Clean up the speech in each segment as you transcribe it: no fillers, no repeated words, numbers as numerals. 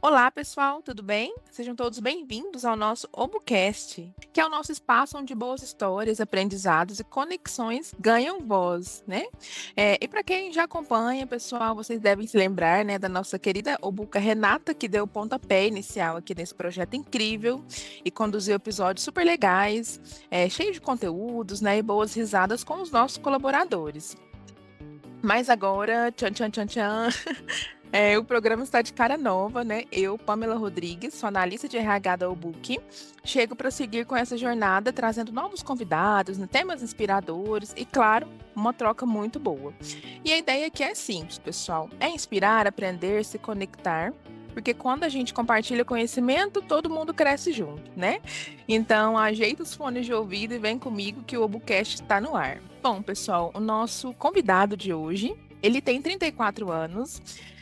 Olá, pessoal, tudo bem? Sejam todos bem-vindos ao nosso OboCast, que é o nosso espaço onde boas histórias, aprendizados e conexões ganham voz, né? E para quem já acompanha, pessoal, vocês devem se lembrar, né, da nossa querida Obuca Renata, que deu o pontapé inicial aqui nesse projeto incrível e conduziu episódios super legais, cheios de conteúdos, né, e boas risadas com os nossos colaboradores. Mas agora, tchan, tchan, tchan, tchan. O programa está de cara nova, né? Eu, Pamela Rodrigues, sou analista de RH da Obook, chego para seguir com essa jornada, trazendo novos convidados, né, temas inspiradores e, claro, uma troca muito boa. E a ideia aqui é simples, pessoal: é inspirar, aprender, se conectar. Porque quando a gente compartilha conhecimento, todo mundo cresce junto, né? Então, ajeita os fones de ouvido e vem comigo que o Obucast está no ar. Bom, pessoal, o nosso convidado de hoje, ele tem 34 anos,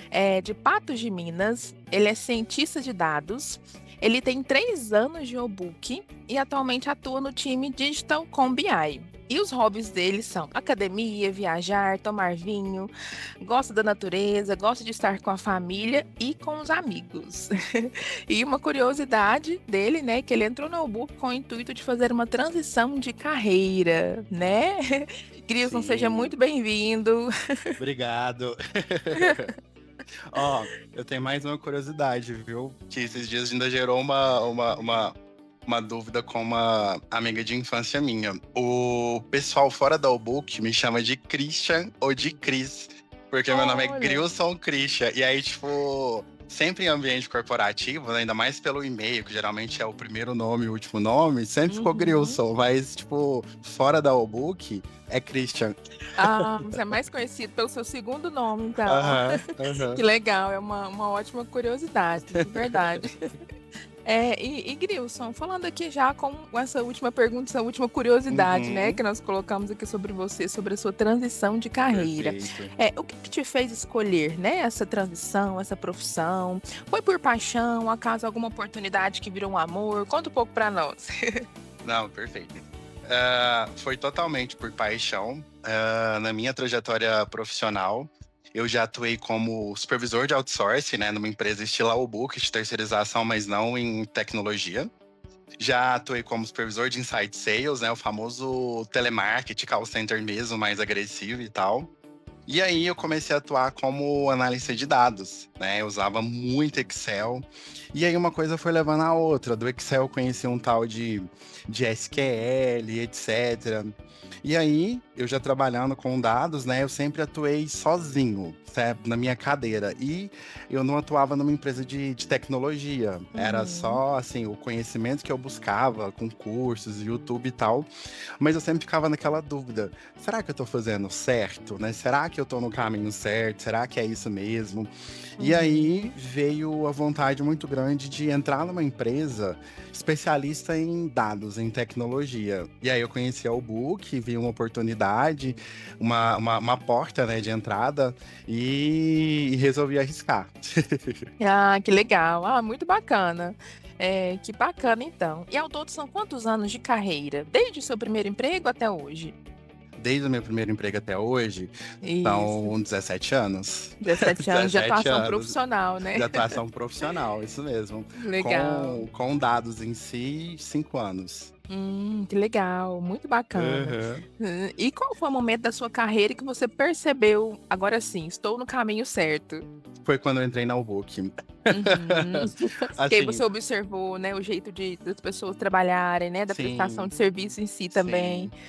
é de Patos de Minas, ele é cientista de dados, ele tem 3 anos de Obook e atualmente atua no time Digital com BI. E os hobbies dele são academia, viajar, tomar vinho, gosta da natureza, gosta de estar com a família e com os amigos. E uma curiosidade dele, né, que ele entrou no Obook com o intuito de fazer uma transição de carreira, né? Grilson, seja Sim, muito bem-vindo. obrigado. Ó, eu tenho mais uma curiosidade, viu? Que esses dias ainda gerou uma dúvida com uma amiga de infância minha. O pessoal fora da Obook me chama de Christian ou de Cris, porque meu nome é Olha. Grilson Christian. E aí, tipo, sempre em ambiente corporativo, né, ainda mais pelo e-mail, que geralmente é o primeiro nome e o último nome, sempre ficou Uhum. Grilson. Mas, tipo, fora da Obook, é Christian. Ah, você é mais conhecido pelo seu segundo nome, então. Aham, Que aham. legal, é uma ótima curiosidade, de verdade. E Grilson, falando aqui já com essa última pergunta, essa última curiosidade, né, Uhum. que nós colocamos aqui sobre você, sobre a sua transição de carreira. Perfeito. O que que te fez escolher, né, essa transição, essa profissão? Foi por paixão, acaso alguma oportunidade que virou um amor? Conta um pouco para nós. Não, perfeito. Foi totalmente por paixão. Na minha trajetória profissional, eu já atuei como supervisor de outsourcing, né, numa empresa estilo Outbook, de terceirização, mas não em tecnologia. Já atuei como supervisor de inside sales, né, o famoso telemarketing, call center mesmo, mais agressivo e tal. E aí eu comecei a atuar como analista de dados, né? Eu usava muito Excel. E aí uma coisa foi levando a outra. Do Excel eu conheci um tal de SQL, etc. E aí, eu já trabalhando com dados, né? Eu sempre atuei sozinho, certo? Na minha cadeira. E eu não atuava numa empresa de tecnologia. Era Uhum. só, assim, o conhecimento que eu buscava com cursos, YouTube e tal. Mas eu sempre ficava naquela dúvida: será que eu tô fazendo certo, né? Será que eu tô no caminho certo? Será que é isso mesmo? E aí Uhum. veio a vontade muito grande de entrar numa empresa especialista em dados, em tecnologia. E aí eu conheci a Book, vi uma oportunidade, uma porta, né, de entrada e resolvi arriscar. Ah, que legal. Ah, muito bacana. Que bacana, então. E ao todo são quantos anos de carreira? Desde o seu primeiro emprego até hoje? Desde o meu primeiro emprego até hoje, Isso. são 17 anos. 17 anos de 17 atuação anos. profissional, né? De atuação profissional, isso mesmo. Legal. Com dados em si, 5 anos. Que legal, muito bacana. Aham. E qual foi o momento da sua carreira que você percebeu, agora sim, estou no caminho certo? Foi quando eu entrei na Outbook. Uhum. Que aí Assim, você observou, né, o jeito das pessoas trabalharem, né, da prestação sim, de serviço em si também. sim.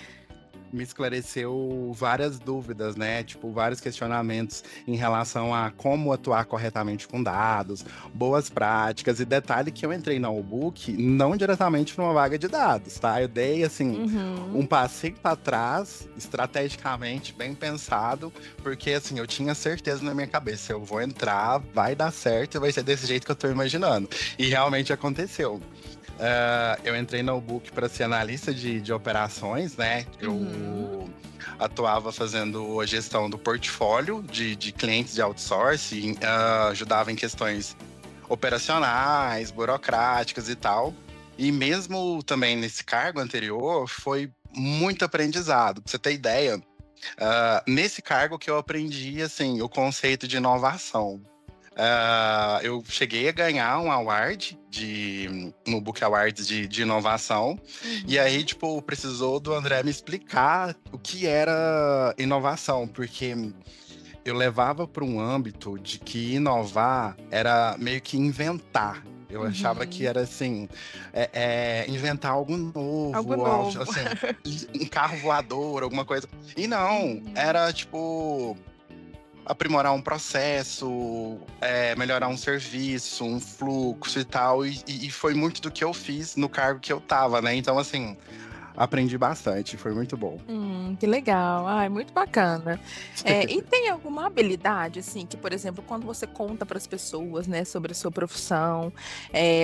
Me esclareceu várias dúvidas, né? Tipo, vários questionamentos em relação a como atuar corretamente com dados, boas práticas. E detalhe que eu entrei na Outbook não diretamente para uma vaga de dados, tá? Eu dei, assim, um Uhum. passinho para trás, estrategicamente, bem pensado, porque, assim, eu tinha certeza na minha cabeça: eu vou entrar, vai dar certo e vai ser desse jeito que eu tô imaginando. E realmente aconteceu. Eu entrei no Book para ser analista de operações, né? Uhum. Eu atuava fazendo a gestão do portfólio de clientes de outsourcing, ajudava em questões operacionais, burocráticas e tal. E mesmo também nesse cargo anterior, foi muito aprendizado. Pra você ter ideia, nesse cargo que eu aprendi, assim, o conceito de inovação. Eu cheguei a ganhar um award no Book Awards de inovação. E aí, Uhum. tipo, precisou do André me explicar o que era inovação, porque eu levava para um âmbito de que inovar era meio que inventar. Eu achava que Uhum. era assim, inventar algo Algo novo, novo. assim, um carro voador, alguma coisa. E não, Uhum. era tipo aprimorar um processo, melhorar um serviço, um fluxo e tal. E foi muito do que eu fiz no cargo que eu tava, né? Então, assim, aprendi bastante, foi muito bom. Que legal. Ai, muito bacana. E tem alguma habilidade, assim, que, por exemplo, quando você conta para as pessoas, né, sobre a sua profissão,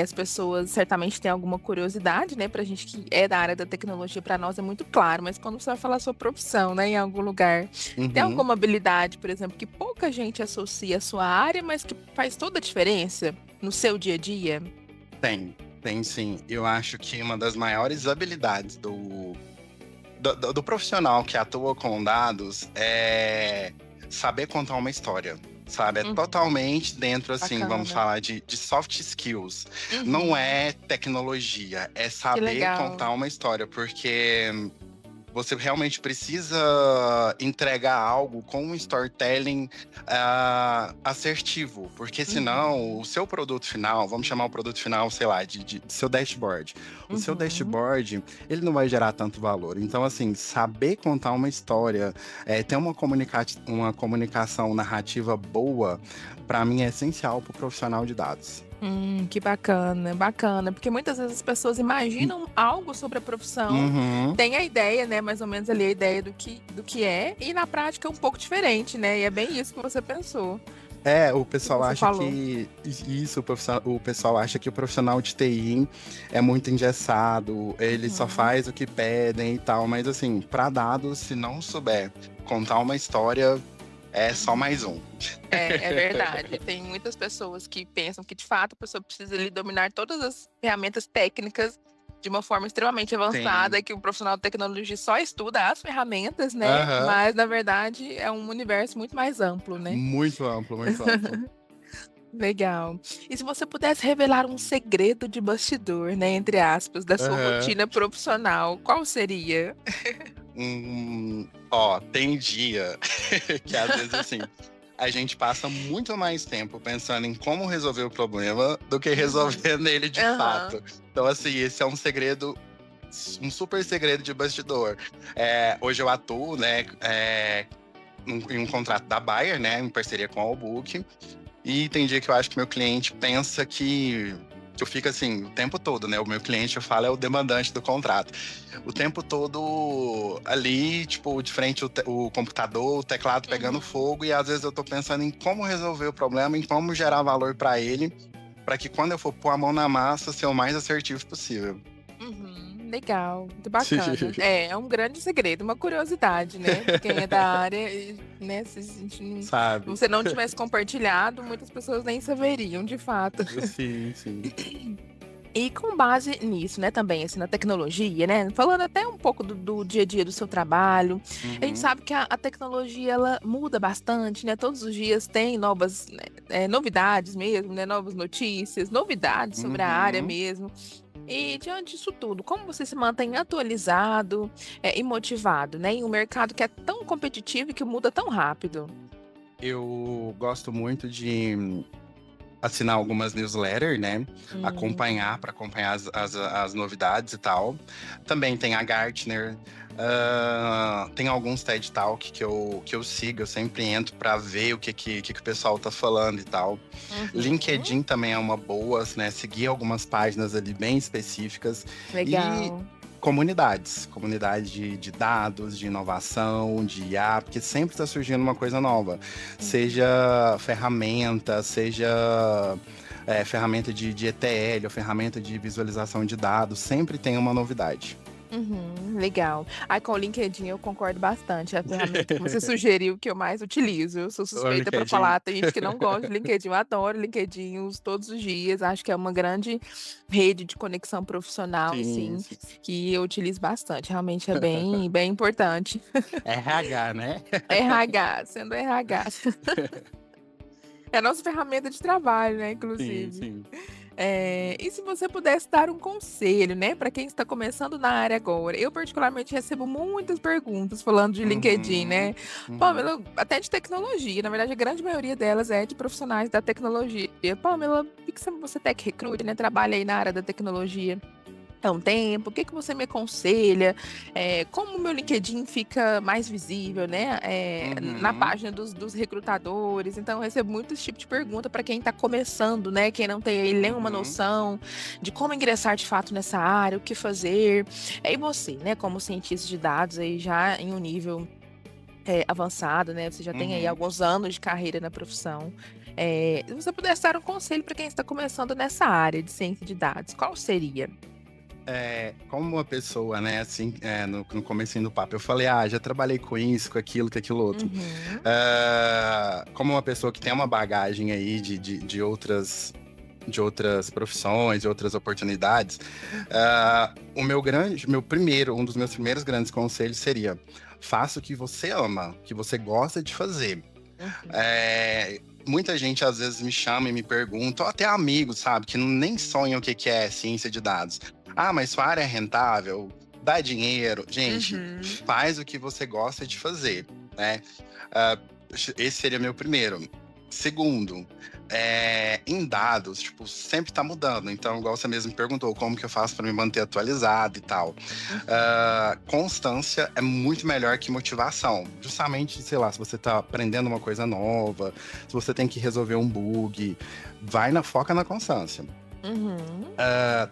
as pessoas certamente têm alguma curiosidade, né, para a gente que é da área da tecnologia, para nós é muito claro, mas quando você vai falar sua profissão, né, em algum lugar, tem Uhum. alguma habilidade, por exemplo, que pouca gente associa à sua área, mas que faz toda a diferença no seu dia a dia? Tem sim. Eu acho que uma das maiores habilidades do profissional que atua com dados é saber contar uma história. Sabe, é Uhum, totalmente dentro, assim, vamos bacana. falar de soft skills. Não Uhum, é tecnologia, é que saber legal. contar uma história, porque você realmente precisa entregar algo com um storytelling assertivo, porque senão o Uhum, seu produto final, vamos chamar o produto final, sei lá, de seu dashboard. O seu uhum. dashboard, ele não vai gerar tanto valor. Então, assim, saber contar uma história, ter uma comunicação narrativa boa, para mim é essencial para o profissional de dados. Que bacana, bacana, porque muitas vezes as pessoas imaginam algo sobre a profissão, Uhum. têm a ideia, né, mais ou menos ali a ideia do que é, e na prática é um pouco diferente, né? E é bem isso que você pensou, O que pessoal você acha falou. que o pessoal acha que o profissional de TI é muito engessado, ele só Uhum. faz o que pedem e tal, mas assim, para dados, se não souber contar uma história, é só mais Uhum. um. É verdade. Tem muitas pessoas que pensam que, de fato, a pessoa precisa ali dominar todas as ferramentas técnicas de uma forma extremamente avançada, Sim. e que o profissional de tecnologia só estuda as ferramentas, né? Aham. Mas, na verdade, é um universo muito mais amplo, né? Muito amplo, muito amplo. Legal. E se você pudesse revelar um segredo de bastidor, né, entre aspas, da sua Aham. rotina profissional, qual seria? Ó, tem dia que às vezes assim, a gente passa muito mais tempo pensando em como resolver o problema do que Uhum. resolvendo ele de Aham. fato. Então, assim, esse é um segredo, um super segredo de bastidor. Hoje eu atuo, né, em um contrato da Bayer, né, em parceria com a Allbook. E tem dia que eu acho que meu cliente pensa que eu fico assim o tempo todo, né? O meu cliente, eu falo, é o demandante do contrato. O tempo todo ali, tipo, de frente o computador, o teclado pegando Uhum. fogo, e às vezes eu tô pensando em como resolver o problema, em como gerar valor para ele, para que quando eu for pôr a mão na massa, ser o mais assertivo possível. Uhum. Legal, muito bacana. É um grande segredo, uma curiosidade, né, de quem é da área e, né, se a gente não Sabe? você não tivesse compartilhado, muitas pessoas nem saberiam, de fato. Sim, sim. E com base nisso, né, também, assim, na tecnologia, né, falando até um pouco do dia a dia do seu trabalho, a gente Uhum, sabe que a tecnologia ela muda bastante, né, todos os dias tem novas, né, novidades mesmo, né, novas notícias, novidades sobre a área uhum. mesmo. E diante disso tudo, como você se mantém atualizado, e motivado, né, em um mercado que é tão competitivo e que muda tão rápido? Eu gosto muito de assinar algumas newsletters, né? Hum. Para acompanhar as novidades e tal. Também tem a Gartner. Tem alguns TED Talk que eu sigo, eu sempre entro para ver o que o pessoal tá falando e tal. Uhum. LinkedIn também é uma boa, né? Seguir algumas páginas ali bem específicas. E Legal. comunidade de dados, de inovação, de IA, porque sempre está surgindo uma coisa nova. Seja Uhum. ferramenta, seja ferramenta de ETL ou ferramenta de visualização de dados, sempre tem uma novidade. Legal. Aí com o LinkedIn eu concordo bastante, é a ferramenta que você sugeriu que eu mais utilizo. Eu sou O suspeita para LinkedIn. falar, tem gente que não gosta de LinkedIn, eu adoro LinkedIn, uso todos os dias, acho que é uma grande rede de conexão profissional, Sim, assim, sim. que eu utilizo bastante, realmente é bem, bem importante. RH, né? RH, sendo RH. É a nossa ferramenta de trabalho, né, Sim, inclusive. sim. E se você pudesse dar um conselho, né, para quem está começando na área agora? Eu particularmente recebo muitas perguntas falando de LinkedIn, Uhum, né. uhum, Pamela, até de tecnologia, na verdade a grande maioria delas é de profissionais da tecnologia. Pamela, por que você é tech recruiter, né, trabalha aí na área da tecnologia há um tempo, o que que você me aconselha? Como o meu LinkedIn fica mais visível, né, na uhum, página dos recrutadores? Então eu recebo muito esse tipo de pergunta para quem está começando, né, quem não tem aí nenhuma uhum. noção de como ingressar de fato nessa área, o que fazer. E você, né, como cientista de dados aí já em um nível, avançado, né, você já tem aí Uhum. alguns anos de carreira na profissão, se você pudesse dar um conselho para quem está começando nessa área de ciência de dados, qual seria? Como uma pessoa, né, assim, no comecinho do papo, eu falei, já trabalhei com isso, com aquilo outro. Uhum. Como uma pessoa que tem uma bagagem aí de outras profissões, de outras oportunidades, um dos meus primeiros grandes conselhos seria: faça o que você ama, o que você gosta de fazer. Uhum, É, Muita gente às vezes me chama e me pergunta, ou até amigos, sabe, que nem sonham o que que é ciência de dados. Mas sua área é rentável, dá dinheiro. Gente, uhum, faz o que você gosta de fazer, né? Ah, Esse seria meu primeiro. Segundo, em dados, tipo, sempre tá mudando. Então, igual você mesmo me perguntou, como que eu faço para me manter atualizado e tal. uhum. Constância é muito melhor que motivação. Justamente, sei lá, se você tá aprendendo uma coisa nova, se você tem que resolver um bug, foca na constância. Uhum.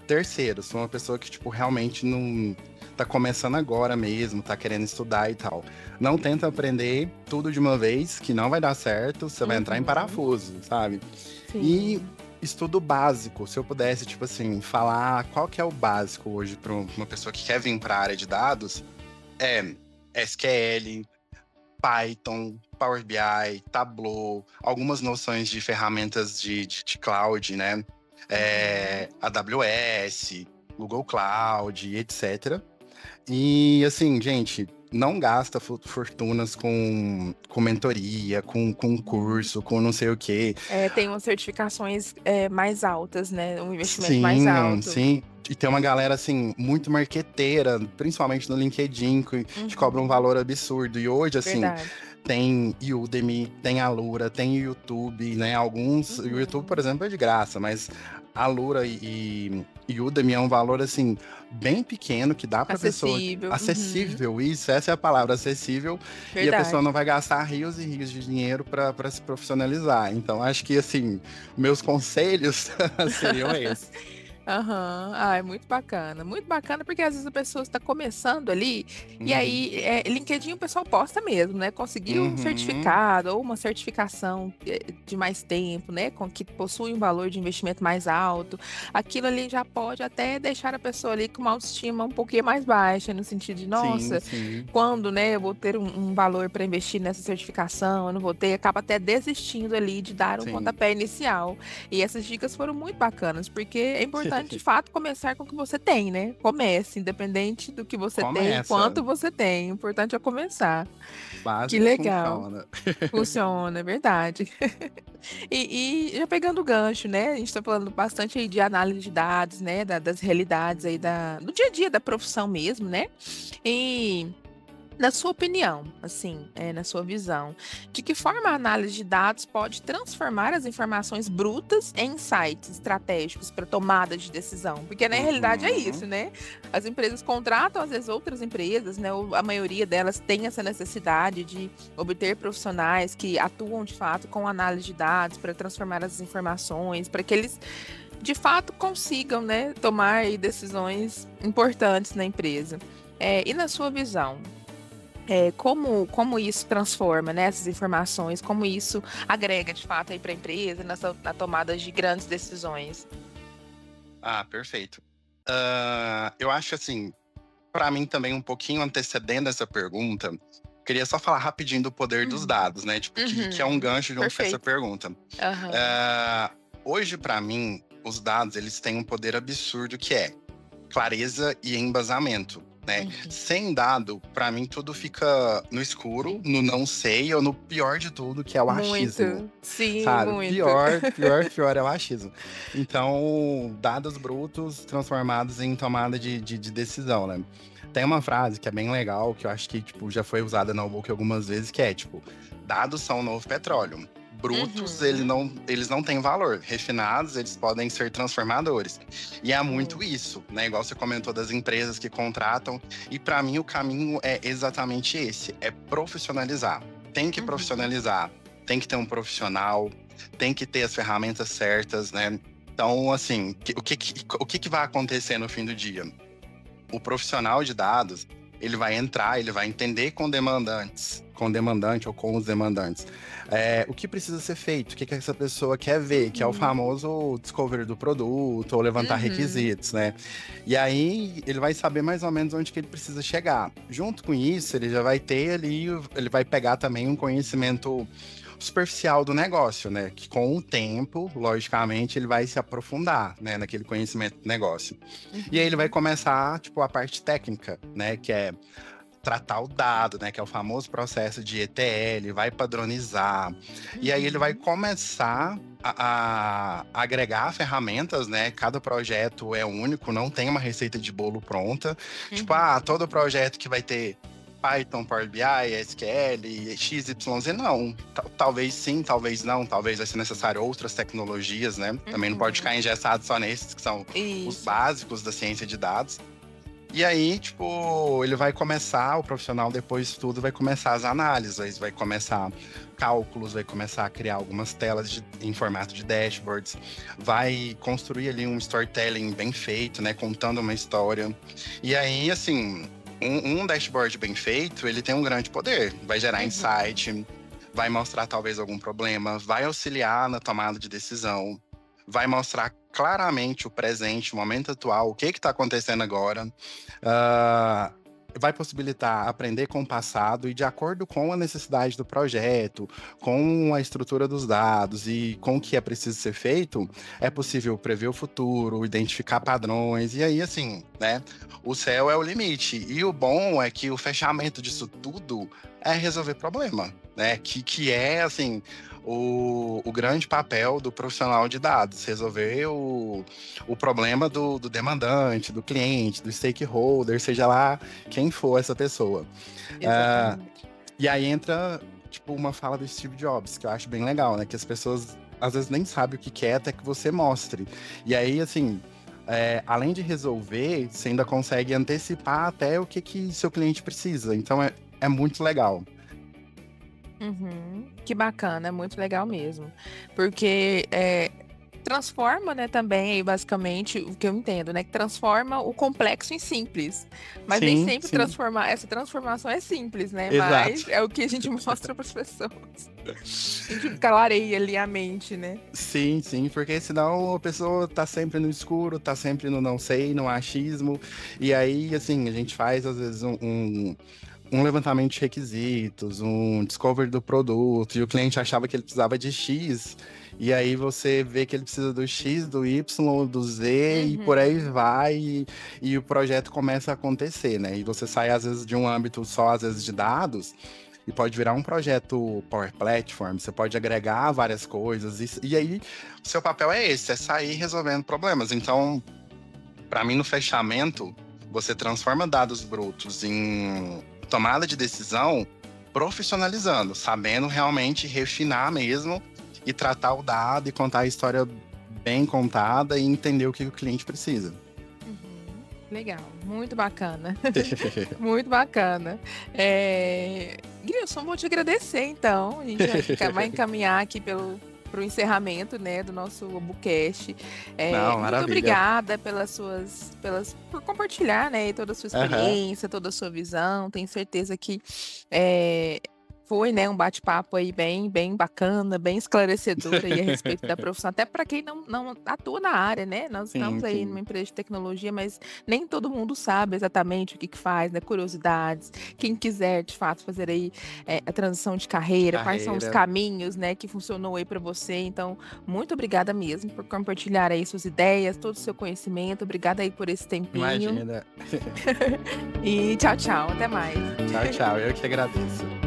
Terceiro, sou uma pessoa que, tipo, realmente não tá começando agora mesmo, tá querendo estudar e tal. Não tenta aprender tudo de uma vez, que não vai dar certo, você vai entrar em Uhum. parafuso, sabe? E Sim. estudo básico, se eu pudesse, tipo assim, falar qual que é o básico hoje para uma pessoa que quer vir para a área de dados, é SQL, Python, Power BI, Tableau, algumas noções de ferramentas de cloud, né? Uhum. AWS, Google Cloud, etc. E assim, gente, não gasta fortunas com mentoria, com Uhum. curso, com não sei o quê. Tem umas certificações, mais altas, né, um investimento mais Sim, alto. sim. E tem uma galera, assim, muito marqueteira, principalmente no LinkedIn, que te cobra um Uhum. valor absurdo. E hoje, assim, Verdade. tem Udemy, tem Alura, tem YouTube, né? Alguns. O YouTube, por Uhum. exemplo, é de graça, mas Alura e Udemy é um valor, assim, bem pequeno que dá pra pessoa. Acessível. Uhum. Acessível, isso, essa é a palavra, acessível, e a pessoa Verdade. não vai gastar rios e rios de dinheiro para se profissionalizar. Então, acho que, assim, meus conselhos seriam esses. Aham. É muito bacana, porque às vezes a pessoa está começando ali, e Uhum, aí, LinkedIn o pessoal posta mesmo, né, conseguiu um uhum, certificado ou uma certificação, de mais tempo, né, com que possui um valor de investimento mais alto, aquilo ali já pode até deixar a pessoa ali com uma autoestima um pouquinho mais baixa, no sentido de: sim, "Nossa, sim, quando, né, eu vou ter um valor para investir nessa certificação, eu não vou ter", acaba até desistindo ali de dar um sim. pontapé inicial. E essas dicas foram muito bacanas, porque é importante de fato começar com o que você tem, né. Comece, independente do que você tem, Começa. quanto você tem, o importante é começar. Que Básico legal. funciona. Funciona, é verdade. E já pegando o gancho, né, a gente tá falando bastante aí de análise de dados, né, das realidades aí do dia a dia da profissão mesmo, né. E na sua opinião, assim, na sua visão, de que forma a análise de dados pode transformar as informações brutas em insights estratégicos para tomada de decisão? Porque na realidade é Uhum, isso, né? As empresas contratam às vezes outras empresas, né? Ou a maioria delas tem essa necessidade de obter profissionais que atuam de fato com análise de dados para transformar as informações, para que eles de fato consigam, né, tomar aí decisões importantes na empresa. E na sua visão? Como isso transforma, né, essas informações, como isso agrega de fato aí para a empresa na tomada de grandes decisões? perfeito. Eu acho assim, para mim também um pouquinho antecedendo essa pergunta, queria só falar rapidinho do poder dos Uhum, dados, né? Tipo, que é um uhum. gancho junto com essa Perfeito. pergunta. Aham. Ah, Hoje, para mim, os dados eles têm um poder absurdo que é clareza e embasamento. né? Uhum. Sem dado, para mim tudo fica no escuro, no não sei, ou no pior de tudo, que é o achismo. Muito. Sim, Sabe? muito. Pior é o achismo. Então, dados brutos transformados em tomada de decisão, né? Tem uma frase que é bem legal, que eu acho que, tipo, já foi usada na Outlook algumas vezes, que é, tipo, dados são o novo petróleo. Brutos, Uhum. eles não têm valor. Refinados, eles podem ser transformadores. E é muito Muito. isso, né? Igual você comentou das empresas que contratam. E para mim, o caminho é exatamente esse: é profissionalizar. Tem que Uhum. profissionalizar, tem que ter um profissional, tem que ter as ferramentas certas, né? Então, assim, o que que vai acontecer no fim do dia? O profissional de dados, ele vai entrar, ele vai entender com o demandante ou com os demandantes, o que precisa ser feito, o que que essa pessoa quer ver, que é o Uhum. famoso discovery do produto ou levantar Uhum. requisitos, né? E aí ele vai saber mais ou menos onde que ele precisa chegar. Junto com isso, ele já vai ter ali, ele vai pegar também um conhecimento superficial do negócio, né? Que com o tempo, logicamente, ele vai se aprofundar, né, naquele conhecimento do negócio. E aí ele vai Uhum. começar, tipo, a parte técnica, né, que é tratar o dado, né, que é o famoso processo de ETL, vai padronizar. E aí ele vai Uhum. começar a agregar ferramentas, né? Cada projeto é único, não tem uma receita de bolo pronta. Tipo, Uhum. todo projeto que vai ter Python, Power BI, SQL, XYZ, não. Talvez sim, talvez não, talvez vai ser necessário outras tecnologias, né? Também não pode Uhum. ficar engessado só nesses, que são os Isso. básicos da ciência de dados. E aí, tipo, ele vai começar, o profissional depois de tudo vai começar as análises, vai começar cálculos, vai começar a criar algumas telas em formato de dashboards, vai construir ali um storytelling bem feito, né, contando uma história. E aí, assim, um dashboard bem feito, ele tem um grande poder, vai gerar Uhum. insight, vai mostrar talvez algum problema, vai auxiliar na tomada de decisão, vai mostrar claramente o presente, o momento atual, o que está acontecendo agora. Ah, vai possibilitar aprender com o passado e de acordo com a necessidade do projeto, com a estrutura dos dados e com o que é preciso ser feito, é possível prever o futuro, identificar padrões, e aí, assim, né? O céu é o limite. E o bom é que o fechamento disso tudo é resolver problema, né? Que é, assim, o grande papel do profissional de dados, resolver o problema do demandante, do cliente, do stakeholder, seja lá quem for essa pessoa. Ah, Exatamente. e aí entra, tipo, uma fala do Steve Jobs, que eu acho bem legal, né? Que as pessoas às vezes nem sabem o que quer até que você mostre. E aí, assim, além de resolver, você ainda consegue antecipar até o que, que seu cliente precisa. Então é muito legal. Uhum. Que bacana, é muito legal mesmo. Porque transforma, né, também, aí, basicamente, o que eu entendo, né, que transforma o complexo em simples. Mas nem Sim, sempre sim, transformar, essa transformação é simples, né? exato. Mas é o que a gente mostra para as pessoas. A gente clareia ali a mente, né? Sim, sim, porque senão a pessoa tá sempre no escuro, tá sempre no não sei, no achismo. E aí, assim, a gente faz às vezes um levantamento de requisitos, um discovery do produto, e o cliente achava que ele precisava de X, e aí você vê que ele precisa do X, do Y, do Z, e por aí Uhum. vai, e o projeto começa a acontecer, né? E você sai, às vezes, de um âmbito só, às vezes, de dados, e pode virar um projeto Power Platform, você pode agregar várias coisas, e aí seu papel é esse, é sair resolvendo problemas. Então, para mim, no fechamento, você transforma dados brutos em tomada de decisão profissionalizando, sabendo realmente refinar mesmo e tratar o dado e contar a história bem contada e entender o que o cliente precisa. Uhum. Legal, muito bacana. Muito bacana. Grilson, vou te agradecer, então. A gente vai encaminhar aqui para o encerramento, né, do nosso Obucast. Não, Muito maravilha. obrigada por compartilhar, né, toda a sua Aham. experiência, toda a sua visão. Tenho certeza que é, Foi, né, um bate-papo aí bem bacana, bem esclarecedor aí a respeito da profissão, até para quem não atua na área, né? Nós Sim, estamos aí numa sim. empresa de tecnologia, mas nem todo mundo sabe exatamente o que que faz, né? Curiosidades. Quem quiser, de fato, fazer aí a transição de carreira, quais são os Carreira. caminhos, né, que funcionou aí para você. Então, muito obrigada mesmo por compartilhar aí suas ideias, todo o seu conhecimento. Obrigada aí por esse tempinho. Imagina. E tchau, tchau. Até mais. Tchau, tchau. Eu que agradeço.